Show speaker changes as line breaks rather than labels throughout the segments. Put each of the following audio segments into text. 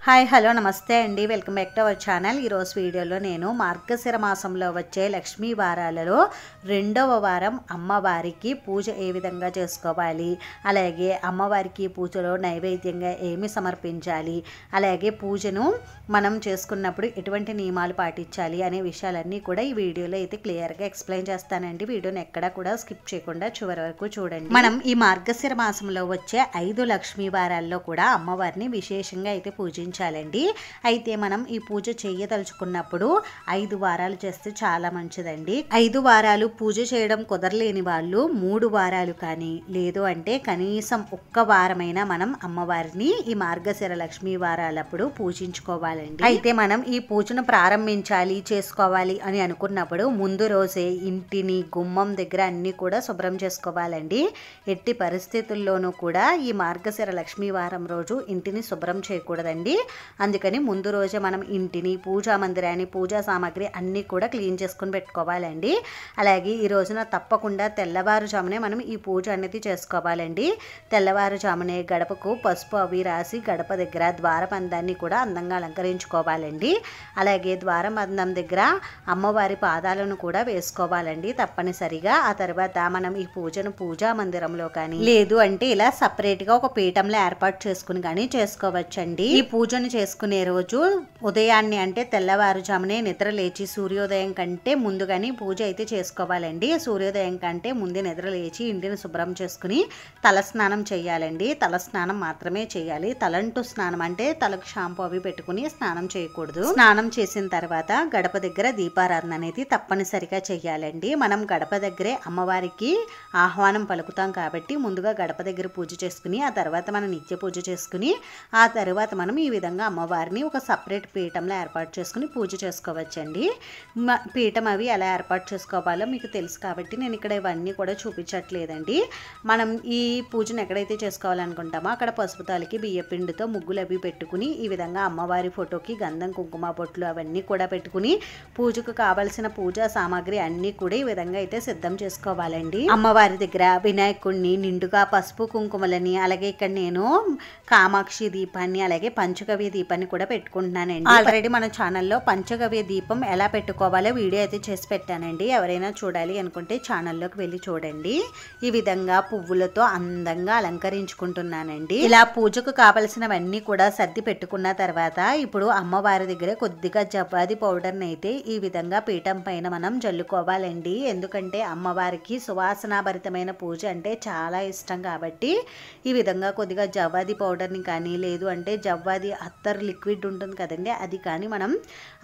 Hi hello నమస్తే అండి, welcome back to our channel. ఈరోజు వీడియోలో నేను మార్గశిర మాసంలో వచ్చే లక్ష్మీ వారాలలో రెండవ వారం అమ్మవారికి పూజ ఏ విధంగా చేసుకోవాలి, అలాగే అమ్మవారికి పూజలో నైవేద్యంగా ఏమి సమర్పించాలి, అలాగే పూజను మనం చేసుకున్నప్పుడు ఎటువంటి నియమాలు పాటించాలి అనే విషయాలన్నీ కూడా ఈ వీడియోలో అయితే క్లియర్గా ఎక్స్ప్లెయిన్ చేస్తానండి. వీడియోని ఎక్కడా కూడా స్కిప్ చేయకుండా చివరి వరకు చూడండి. మనం ఈ మార్గశిర మాసంలో వచ్చే 5 లక్ష్మీ వారాల్లో కూడా అమ్మవారిని విశేషంగా అయితే పూజించాలండి. అయితే మనం ఈ పూజ చేయదలుచుకున్నప్పుడు 5 వారాలు చేస్తే చాలా మంచిదండి. 5 వారాలు పూజ చేయడం కుదరలేని వాళ్ళు 3 వారాలు కానీ లేదు అంటే కనీసం ఒక్క వారమైనా మనం అమ్మవారిని ఈ మార్గశిర లక్ష్మీ వారాలప్పుడు పూజించుకోవాలండి. అయితే మనం ఈ పూజను ప్రారంభించాలి చేసుకోవాలి అని అనుకున్నప్పుడు ముందు రోజే ఇంటిని గుమ్మం దగ్గర అన్ని కూడా శుభ్రం చేసుకోవాలండి. ఎట్టి పరిస్థితుల్లోనూ కూడా ఈ మార్గశిర లక్ష్మీ వారం రోజు ఇంటిని శుభ్రం చేయకూడదండి. అందుకని ముందు రోజే మనం ఇంటిని, పూజా మందిరాన్ని, పూజా సామాగ్రి అన్నీ కూడా క్లీన్ చేసుకుని పెట్టుకోవాలండి. అలాగే ఈ రోజున తప్పకుండా తెల్లవారుజామునే మనం ఈ పూజ అనేది చేసుకోవాలండి. తెల్లవారుజామునే గడపకు పసుపు అవి రాసి గడప దగ్గర ద్వారబంధాన్ని కూడా అందంగా అలంకరించుకోవాలండి. అలాగే ద్వారబంధం దగ్గర అమ్మవారి పాదాలను కూడా వేసుకోవాలండి తప్పనిసరిగా. ఆ తర్వాత మనం ఈ పూజను పూజా మందిరంలో కానీ లేదు అంటే ఇలా సపరేట్గా ఒక పీఠంలో ఏర్పాటు చేసుకుని కానీ చేసుకోవచ్చండి. ఈ పూజను చేసుకునే రోజు ఉదయాన్నే అంటే తెల్లవారుజామునే నిద్ర లేచి సూర్యోదయం కంటే ముందుగానే పూజ అయితే చేసుకోవాలండి. సూర్యోదయం కంటే ముందే నిద్ర లేచి ఇంటిని శుభ్రం చేసుకుని తలస్నానం చేయాలండి. తలస్నానం మాత్రమే చేయాలి. తలంటు స్నానం అంటే తలకు షాంపూ అవి పెట్టుకుని స్నానం చేయకూడదు. స్నానం చేసిన తర్వాత గడప దగ్గర దీపారాధన అనేది తప్పనిసరిగా చేయాలండి. మనం గడప దగ్గరే అమ్మవారికి ఆహ్వానం పలుకుతాం కాబట్టి ముందుగా గడప దగ్గర పూజ చేసుకుని ఆ తర్వాత మనం నిత్య పూజ చేసుకుని ఆ తర్వాత మనం ఈ విధంగా అమ్మవారిని ఒక సపరేట్ పీఠంలో ఏర్పాటు చేసుకుని పూజ చేసుకోవచ్చండి. పీఠం అవి ఎలా ఏర్పాటు చేసుకోవాలో మీకు తెలుసు కాబట్టి నేను ఇక్కడ ఇవన్నీ కూడా చూపించట్లేదండి. మనం ఈ పూజను ఎక్కడైతే చేసుకోవాలనుకుంటామో అక్కడ పసుపు తాలికి బియ్య పిండితో ముగ్గులు అవి పెట్టుకుని ఈ విధంగా అమ్మవారి ఫోటోకి గంధం కుంకుమ బొట్లు అవన్నీ కూడా పెట్టుకుని పూజకు కావలసిన పూజా సామాగ్రి అన్నీ కూడా ఈ విధంగా అయితే సిద్ధం చేసుకోవాలండి. అమ్మవారి దగ్గర వినాయకుడిని నిండుగా పసుపు కుంకుమలని, అలాగే ఇక్కడ నేను కామాక్షి దీపాన్ని అలాగే పంచగవ్య దీపాన్ని కూడా పెట్టుకుంటున్నానండి. ఆల్రెడీ మన ఛానల్లో పంచగవ్య దీపం ఎలా పెట్టుకోవాలో వీడియో అయితే చేసి పెట్టానండి. ఎవరైనా చూడాలి అనుకుంటే ఛానల్లోకి వెళ్ళి చూడండి. ఈ విధంగా పువ్వులతో అందంగా అలంకరించుకుంటున్నానండి. ఇలా పూజకు కావలసినవన్నీ కూడా సర్ది పెట్టుకున్న తర్వాత ఇప్పుడు అమ్మవారి దగ్గర కొద్దిగా జవ్వాది పౌడర్ని అయితే ఈ విధంగా పీఠం పైన మనం జల్లుకోవాలండి. ఎందుకంటే అమ్మవారికి సువాసనాభరితమైన పూజ అంటే చాలా ఇష్టం కాబట్టి ఈ విధంగా కొద్దిగా జవ్వాది పౌడర్ని కానీ లేదు అంటే జవ్వాది అత్తర్ లిక్విడ్ ఉంటుంది కదండి, అది కానీ మనం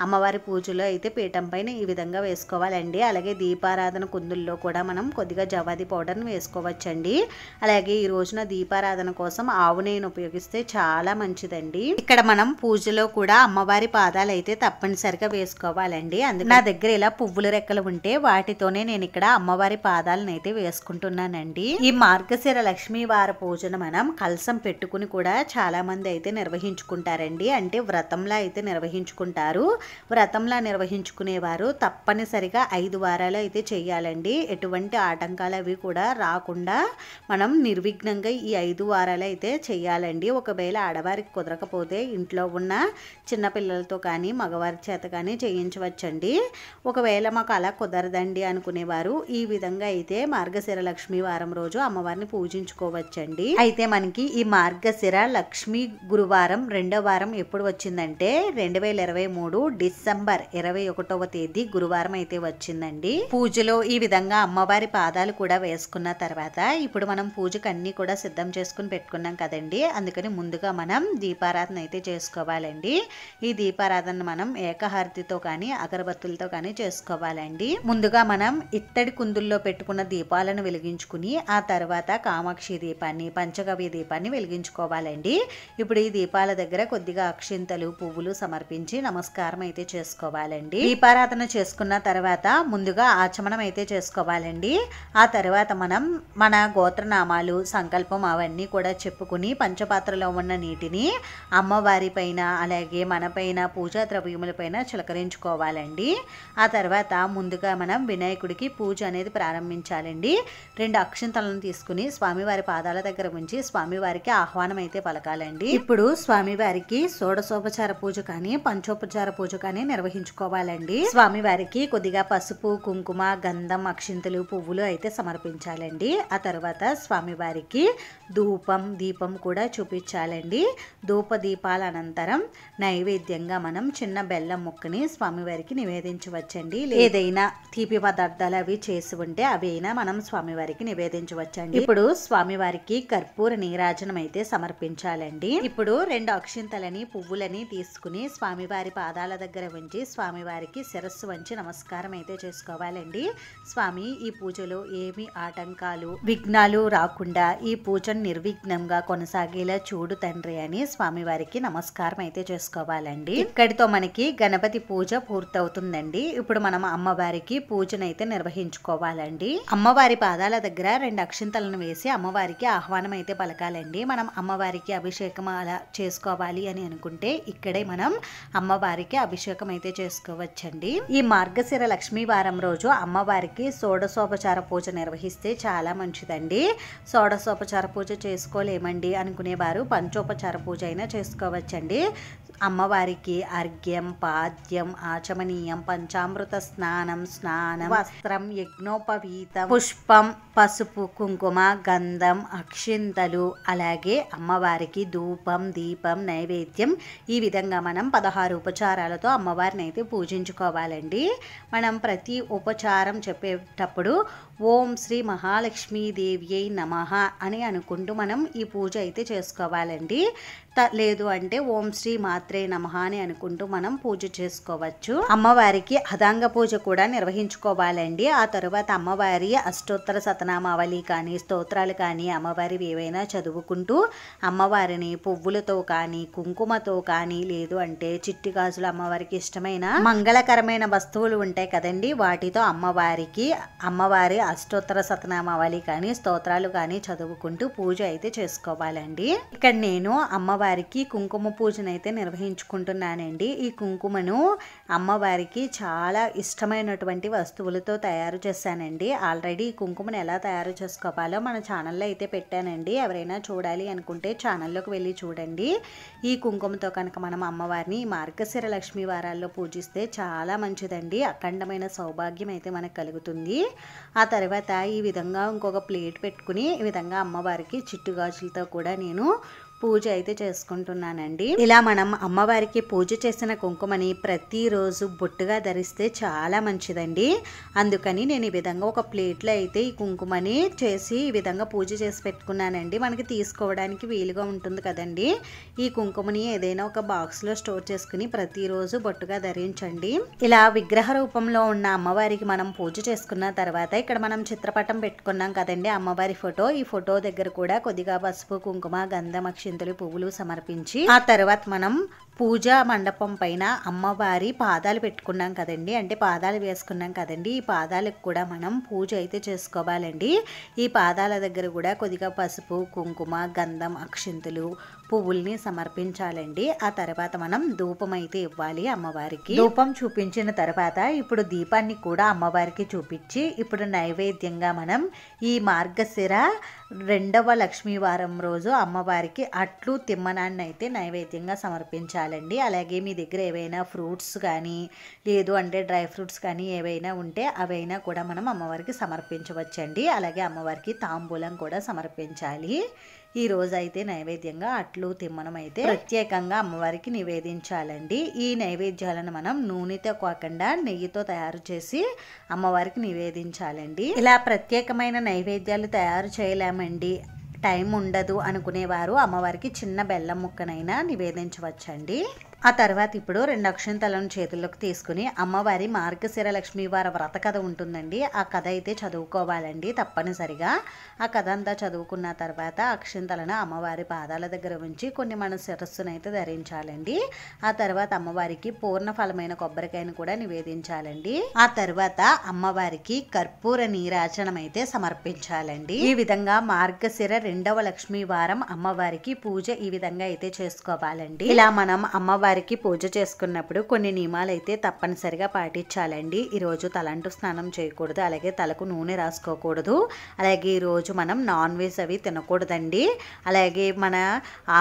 అమ్మవారి పూజలో అయితే పీఠం పైన ఈ విధంగా వేసుకోవాలండి. అలాగే దీపారాధన కుందుల్లో కూడా మనం కొద్దిగా జవ్వాది పౌడర్ని వేసుకోవచ్చండి. అలాగే ఈ రోజున దీపారాధన కోసం ఆవు నెయ్యిని ఉపయోగిస్తే చాలా మంచిదండి. ఇక్కడ మనం పూజలో కూడా అమ్మవారి పాదాలు అయితే తప్పనిసరిగా వేసుకోవాలండి. అందుకే నా దగ్గర ఇలా పువ్వుల రెక్కలు ఉంటే వాటితోనే నేను ఇక్కడ అమ్మవారి పాదాలను అయితే వేసుకుంటున్నానండి. ఈ మార్గశిర లక్ష్మీ వార పూజను మనం కలసం పెట్టుకుని కూడా చాలా మంది అయితే నిర్వహించుకుంటారండి. అంటే వ్రతంలా అయితే నిర్వహించుకుంటారు. వ్రతంలా నిర్వహించుకునేవారు తప్పనిసరిగా 5 వారాలు అయితే చేయాలండి. ఎటువంటి ఆటంకాలు అవి కూడా రాకుండా మనం నిర్విఘ్నంగా ఈ 5 వారాలు అయితే చేయాలండి. ఒకవేళ ఆడవారికి కుదరకపోతే ఇంట్లో ఉన్న చిన్నపిల్లలతో కానీ మగవారి చేత కానీ చేయించవచ్చండి. ఒకవేళ మాకు అలా కుదరదండి అనుకునేవారు ఈ విధంగా అయితే మార్గశిర లక్ష్మీ వారం రోజు అమ్మవారిని పూజించుకోవచ్చండి. అయితే మనకి ఈ మార్గశిర లక్ష్మీ గురువారం రెండో వారం ఎప్పుడు వచ్చిందంటే 2023 డిసెంబర్ 21వ తేదీ గురువారం అయితే వచ్చిందండి. పూజలో ఈ విధంగా అమ్మవారి పాదాలు కూడా వేసుకున్న తర్వాత ఇప్పుడు మనం పూజకు అన్ని కూడా సిద్ధం చేసుకుని పెట్టుకున్నాం కదండి. అందుకని ముందుగా మనం దీపారాధన అయితే చేసుకోవాలండి. ఈ దీపారాధన మనం ఏకహారతితో కానీ అగరబత్తులతో కానీ చేసుకోవాలండి. ముందుగా మనం ఇత్తడి కుందుల్లో పెట్టుకున్న దీపాలను వెలిగించుకుని ఆ తర్వాత కామాక్షి దీపాన్ని, పంచగవ్య దీపాన్ని వెలిగించుకోవాలండి. ఇప్పుడు ఈ దీపాల దగ్గర కొద్దిగా అక్షింతలు, పువ్వులు సమర్పించి నమస్కారం అయితే చేసుకోవాలండి. దీపారాధన చేసుకున్న తర్వాత ముందుగా ఆచమనం అయితే చేసుకోవాలండి. ఆ తర్వాత మనం మన గోత్రనామాలు, సంకల్పం అవన్నీ కూడా చెప్పుకుని పంచపాత్రలో ఉన్న నీటిని అమ్మవారి పైన అలాగే మన పైన పూజా ద్రవ్యముల పైన చిలకరించుకోవాలండి. ఆ తర్వాత ముందుగా మనం వినాయకుడికి పూజ అనేది ప్రారంభించాలండి. 2 అక్షింతలను తీసుకుని స్వామివారి పాదాల దగ్గర ఉంచి స్వామివారికి ఆహ్వానం అయితే పలకాలండి. ఇప్పుడు స్వామివారి స్వామివారికి షోడశోపచార పూజ కానీ పంచోపచార పూజ కానీ నిర్వహించుకోవాలండి. స్వామివారికి కొద్దిగా పసుపు, కుంకుమ, గంధం, అక్షింతలు, పువ్వులు అయితే సమర్పించాలండి. ఆ తర్వాత స్వామివారికి ధూపం, దీపం కూడా చూపించాలండి. ధూప దీపాల అనంతరం నైవేద్యంగా మనం చిన్న బెల్లం ముక్కని స్వామివారికి నివేదించవచ్చండి. ఏదైనా తీపి పదార్థాలు అవి చేసి ఉంటే అవి అయినా మనం స్వామివారికి నివేదించవచ్చండి. ఇప్పుడు స్వామివారికి కర్పూర నీరాజనం అయితే సమర్పించాలండి. ఇప్పుడు 2 అక్షింతలని, పువ్వులని తీసుకుని స్వామివారి పాదాల దగ్గర ఉంచి స్వామివారికి శిరస్సు వంచి నమస్కారం అయితే చేసుకోవాలండి. స్వామి, ఈ పూజలో ఏమి ఆటంకాలు, విఘ్నాలు రాకుండా ఈ పూజను నిర్విఘ్నంగా కొనసాగేలా చూడు తండ్రి అని స్వామివారికి నమస్కారం అయితే చేసుకోవాలండి. ఇక్కడితో మనకి గణపతి పూజ పూర్తవుతుందండి. ఇప్పుడు మనం అమ్మవారికి పూజనైతే నిర్వహించుకోవాలండి. అమ్మవారి పాదాల దగ్గర 2 అక్షింతలను వేసి అమ్మవారికి ఆహ్వానం అయితే పలకాలండి. మనం అమ్మవారికి అభిషేకం అలా చేసుకోవాలి అని అనుకుంటే ఇక్కడే మనం అమ్మవారికి అభిషేకం అయితే చేసుకోవచ్చండి. ఈ మార్గశిర లక్ష్మీ వారం రోజు అమ్మవారికి షోడశోపచార పూజ నిర్వహిస్తే చాలా మంచిదండి. షోడశోపచార పూజ చేసుకోలేమండి అనుకునేవారు పంచోపచార పూజ అయినా చేసుకోవచ్చండి. అమ్మవారికి అర్ఘ్యం, పాద్యం, ఆచమనీయం, పంచామృత స్నానం, వస్త్రం, యజ్ఞోపవీతం, పుష్పం, పసుపు, కుంకుమ, గంధం, అక్షింతలు, అలాగే అమ్మవారికి ధూపం, దీపం, నైవేద్యం, ఈ విధంగా మనం 16 ఉపచారాలతో అమ్మవారిని అయితే పూజించుకోవాలండి. మనం ప్రతి ఉపచారం చెప్పేటప్పుడు ఓం శ్రీ మహాలక్ష్మీదేవి నమః అని అనుకుంటూ మనం ఈ పూజ అయితే చేసుకోవాలండి. లేదు అంటే ఓం శ్రీ మాత్రే నమః అని అనుకుంటూ మనం పూజ చేసుకోవచ్చు. అమ్మవారికి అదాంగ పూజ కూడా నిర్వహించుకోవాలండి. ఆ తరువాత అమ్మవారి అష్టోత్తర శతనామావళి కానీ స్తోత్రాలు కానీ అమ్మవారివి ఏవైనా చదువుకుంటూ అమ్మవారిని పువ్వులతో కానీ కుంకుమతో కానీ లేదు అంటే చిట్టి గాజులు అమ్మవారికి ఇష్టమైన మంగళకరమైన వస్తువులు ఉంటాయి కదండి, వాటితో అమ్మవారి అష్టోత్తర శతనామావళి కానీ స్తోత్రాలు కానీ చదువుకుంటూ పూజ అయితే చేసుకోవాలండి. ఇక్కడ నేను అమ్మవారికి కుంకుమ పూజనైతే నిర్వహించుకుంటున్నానండి. ఈ కుంకుమను అమ్మవారికి చాలా ఇష్టమైనటువంటి వస్తువులతో తయారు చేశానండి. ఆల్రెడీ ఈ కుంకుమను ఎలా తయారు చేసుకోవాలో మన ఛానల్లో అయితే పెట్టానండి. ఎవరైనా చూడాలి అనుకుంటే ఛానల్లోకి వెళ్ళి చూడండి. ఈ కుంకుమతో కనుక మనం అమ్మవారిని మార్గశిర లక్ష్మీ వారాల్లో పూజిస్తే చాలా మంచిదండి. అఖండమైన సౌభాగ్యం అయితే మనకు కలుగుతుంది. ఆ తర్వాత ఈ విధంగా ఇంకొక ప్లేట్ పెట్టుకుని ఈ విధంగా అమ్మవారికి చిట్టు గాజులతో కూడా నేను పూజ అయితే చేసుకుంటున్నానండి. ఇలా మనం అమ్మవారికి పూజ చేసిన కుంకుమని ప్రతిరోజు బొట్టుగా ధరిస్తే చాలా మంచిదండి. అందుకని నేను ఈ విధంగా ఒక ప్లేట్లో అయితే ఈ కుంకుమని చేసి ఈ విధంగా పూజ చేసి పెట్టుకున్నానండి. మనకి తీసుకోవడానికి వీలుగా ఉంటుంది కదండి. ఈ కుంకుమని ఏదైనా ఒక బాక్స్లో స్టోర్ చేసుకుని ప్రతిరోజు బొట్టుగా ధరించండి. ఇలా విగ్రహ రూపంలో ఉన్న అమ్మవారికి మనం పూజ చేసుకున్న తర్వాత ఇక్కడ మనం చిత్రపటం పెట్టుకున్నాం కదండి, అమ్మవారి ఫోటో. ఈ ఫోటో దగ్గర కూడా కొద్దిగా పసుపు, కుంకుమ, గంధం, అక్షింతలు, పువ్వులు సమర్పించి ఆ తర్వాత మనం పూజా మండపం పైన అమ్మవారి పాదాలు పెట్టుకున్నాం కదండి, అంటే పాదాలు వేసుకున్నాం కదండి, ఈ పాదాలకు కూడా మనం పూజ అయితే చేసుకోవాలండి. ఈ పాదాల దగ్గర కూడా కొద్దిగా పసుపు, కుంకుమ, గంధం, అక్షింతలు, పువ్వుల్ని సమర్పించాలండి. ఆ తర్వాత మనం ధూపం అయితే ఇవ్వాలి అమ్మవారికి. ధూపం చూపించిన తర్వాత ఇప్పుడు దీపాన్ని కూడా అమ్మవారికి చూపించి ఇప్పుడు నైవేద్యంగా మనం ఈ మార్గశిర 2వ లక్ష్మీ వారం రోజు అమ్మవారికి అట్లు, తిమ్మనాన్ని అయితే నైవేద్యంగా సమర్పించాలండి. అలాగే మీ దగ్గర ఏవైనా ఫ్రూట్స్ కానీ లేదు అంటే డ్రై ఫ్రూట్స్ కానీ ఏవైనా ఉంటే అవైనా కూడా మనం అమ్మవారికి సమర్పించవచ్చండి. అలాగే అమ్మవారికి తాంబూలం కూడా సమర్పించాలి. ఈ రోజు అయితే నైవేద్యంగా అట్లు, తిమ్మనం అయితే ప్రత్యేకంగా అమ్మవారికి నివేదించాలండి. ఈ నైవేద్యాలను మనం నూనెతో కాకుండా నెయ్యితో తయారు చేసి అమ్మవారికి నివేదించాలండి. ఇలా ప్రత్యేకమైన నైవేద్యాలు తయారు చేయలేమండి, టైం ఉండదు అనుకునేవారు అమ్మవారికి చిన్న బెల్లం ముక్కనైనా నివేదించవచ్చండి. ఆ తర్వాత ఇప్పుడు 2 అక్షంతలను చేతుల్లోకి తీసుకుని అమ్మవారి మార్గశిర లక్ష్మీవార వ్రత కథ ఉంటుందండి, ఆ కథ అయితే చదువుకోవాలండి తప్పనిసరిగా. ఆ కథ అంతా చదువుకున్న తర్వాత అక్షంతలను అమ్మవారి పాదాల దగ్గర ఉంచి కొన్ని మన శిరస్సునైతే ధరించాలండి. ఆ తర్వాత అమ్మవారికి పూర్ణ ఫలమైన కొబ్బరికాయను కూడా నివేదించాలండి. ఆ తర్వాత అమ్మవారికి కర్పూర నీరాజనం అయితే సమర్పించాలండి. ఈ విధంగా మార్గశిర 2వ లక్ష్మీ వారం అమ్మవారికి పూజ ఈ విధంగా అయితే చేసుకోవాలండి. ఇలా మనం అమ్మవారి అమ్మవారికి పూజ చేసుకున్నప్పుడు కొన్ని నియమాలు అయితే తప్పనిసరిగా పాటించాలండి. ఈరోజు తలంటు స్నానం చేయకూడదు, అలాగే తలకు నూనె రాసుకోకూడదు, అలాగే ఈరోజు మనం నాన్ వెజ్ అవి తినకూడదండి. అలాగే మన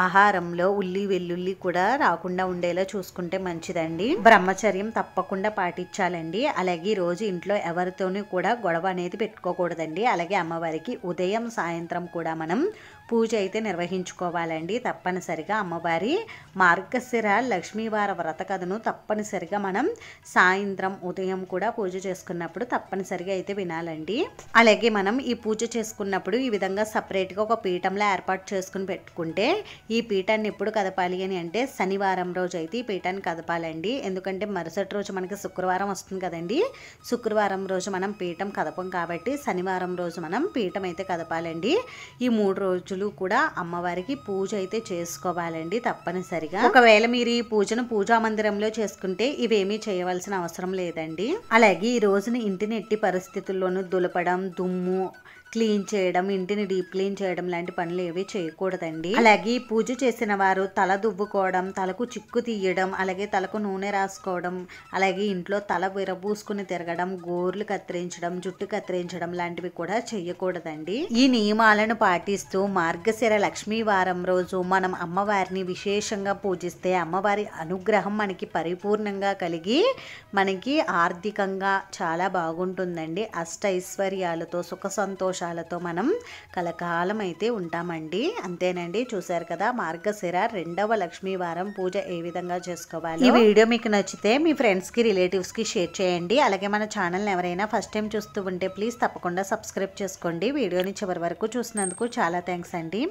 ఆహారంలో ఉల్లి వెల్లుల్లి కూడా రాకుండా ఉండేలా చూసుకుంటే మంచిదండి. బ్రహ్మచర్యం తప్పకుండా పాటించాలండి. అలాగే ఈరోజు ఇంట్లో ఎవరితోనూ కూడా గొడవ అనేది పెట్టుకోకూడదండి. అలాగే అమ్మవారికి ఉదయం సాయంత్రం కూడా మనం పూజ అయితే నిర్వహించుకోవాలండి. తప్పనిసరిగా అమ్మవారి మార్గశిర లక్ష్మీవార వ్రత కథను తప్పనిసరిగా మనం సాయంత్రం ఉదయం కూడా పూజ చేసుకున్నప్పుడు తప్పనిసరిగా అయితే వినాలండి. అలాగే మనం ఈ పూజ చేసుకున్నప్పుడు ఈ విధంగా సపరేట్గా ఒక పీఠంలో ఏర్పాటు చేసుకుని పెట్టుకుంటే ఈ పీఠాన్ని ఎప్పుడు కదపాలి అని అంటే శనివారం రోజు అయితే ఈ పీఠాన్ని కదపాలండి. ఎందుకంటే మరుసటి రోజు మనకి శుక్రవారం వస్తుంది కదండి. శుక్రవారం రోజు మనం పీఠం కదపం కాబట్టి శనివారం రోజు మనం పీఠం అయితే కదపాలండి. ఈ 3 రోజులు కూడా అమ్మవారికి పూజ అయితే చేసుకోవాలండి తప్పనిసరిగా. ఒకవేళ మీరు ఈ పూజను పూజా మందిరంలో చేసుకుంటే ఇవేమీ చేయవలసిన అవసరం లేదండి. అలాగే ఈ రోజున ఇంటిని ఎట్టి పరిస్థితుల్లోనూ దులపడం, దుమ్ము క్లీన్ చేయడం, ఇంటిని డీప్ క్లీన్ చేయడం లాంటి పనులు ఏవి చేయకూడదండి. అలాగే పూజ చేసిన వారు తల దువ్వుకోవడం, తలకు చిక్కు తీయడం, అలాగే తలకు నూనె రాసుకోవడం, అలాగే ఇంట్లో తల విరబూసుకుని తిరగడం, గోర్లు కత్తిరించడం, జుట్టు కత్తిరించడం లాంటివి కూడా చేయకూడదండి. ఈ నియమాలను పాటిస్తూ మార్గశిర లక్ష్మీవారం రోజు మనం అమ్మవారిని విశేషంగా పూజిస్తే అమ్మవారి అనుగ్రహం మనకి పరిపూర్ణంగా కలిగి మనకి ఆర్థికంగా చాలా బాగుంటుందండి. అష్టైశ్వర్యాలతో సుఖ సంతోషాలతో మనం కలకాలం అయితే ఉంటామండి. అంతేనండి, చూసారు కదా మార్గశిర 2వ లక్ష్మీవారం పూజ ఏ విధంగా చేసుకోవాలి. ఈ వీడియో మీకు నచ్చితే మీ ఫ్రెండ్స్కి రిలేటివ్స్కి షేర్ చేయండి. అలాగే మన ఛానల్ని ఎవరైనా ఫస్ట్ టైం చూస్తూ ఉంటే ప్లీజ్ తప్పకుండా సబ్స్క్రైబ్ చేసుకోండి. వీడియోని చివరి వరకు చూసినందుకు చాలా థ్యాంక్స్ అండి.